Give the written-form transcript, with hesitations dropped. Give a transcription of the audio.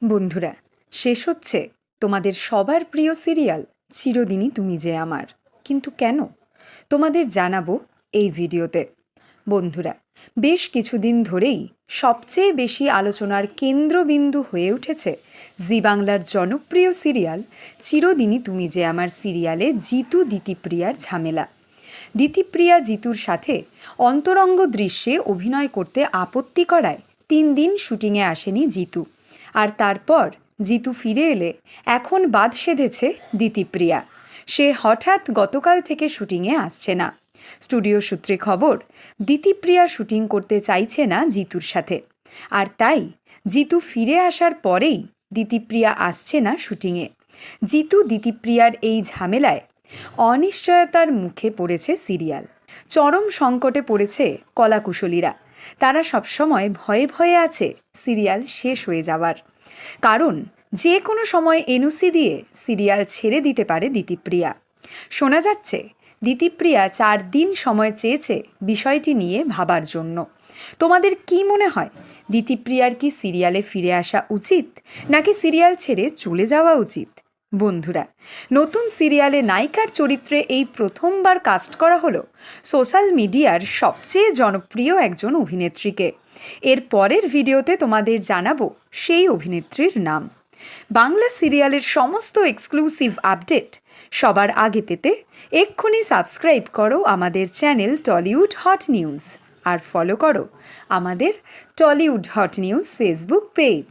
বন্ধুরা, শেষ হচ্ছে তোমাদের সবার প্রিয় সিরিয়াল চিরদিনই তুমি যে আমার। কিন্তু কেন? তোমাদের জানাবো এই ভিডিওতে। বন্ধুরা, বেশ কিছুদিন ধরেই সবচেয়ে বেশি আলোচনার কেন্দ্রবিন্দু হয়ে উঠেছে জি বাংলার জনপ্রিয় সিরিয়াল চিরদিনই তুমি যে আমার সিরিয়ালে জিতু দিতিপ্রিয়ার ঝামেলা। দিতিপ্রিয়া জিতুর সাথে অন্তরঙ্গ দৃশ্যে অভিনয় করতে আপত্তি করায় 3 দিন শুটিংয়ে আসেনি জিতু। আর তারপর জিতু ফিরে এলে এখন বাদ সেধেছে দিতিপ্রিয়া। সে হঠাৎ গতকাল থেকে শুটিংয়ে আসছে না। স্টুডিও সূত্রে খবর, দিতিপ্রিয়া শুটিং করতে চাইছে না জিতুর সাথে। আর তাই জিতু ফিরে আসার পরেই দিতিপ্রিয়া আসছে না শুটিংয়ে। জিতু দিতিপ্রিয়ার এই ঝামেলায় অনিশ্চয়তার মুখে পড়েছে সিরিয়াল। চরম সংকটে পড়েছে কলাকুশলীরা। তারা সবসময় ভয়ে ভয়ে আছে সিরিয়াল শেষ হয়ে যাওয়ার। কারণ যে কোনো সময় এনওসি দিয়ে সিরিয়াল ছেড়ে দিতে পারে দিতিপ্রিয়া। শোনা যাচ্ছে দিতিপ্রিয়া 4 দিন সময় চেয়েছে বিষয়টি নিয়ে ভাবার জন্য। তোমাদের কি মনে হয়, দিতিপ্রিয়ার কি সিরিয়ালে ফিরে আসা উচিত, নাকি সিরিয়াল ছেড়ে চলে যাওয়া উচিত? বন্ধুরা, নতুন সিরিয়ালে নায়িকার চরিত্রে এই প্রথমবার কাস্ট করা হলো সোশ্যাল মিডিয়ার সবচেয়ে জনপ্রিয় একজন অভিনেত্রীকে। এর পরের ভিডিওতে তোমাদের জানাবো সেই অভিনেত্রীর নাম। বাংলা সিরিয়ালের সমস্ত এক্সক্লুসিভ আপডেট সবার আগে পেতে এক্ষুনি সাবস্ক্রাইব করো আমাদের চ্যানেল টলিউড হট নিউজ, আর ফলো করো আমাদের Tollywood hot news Facebook page.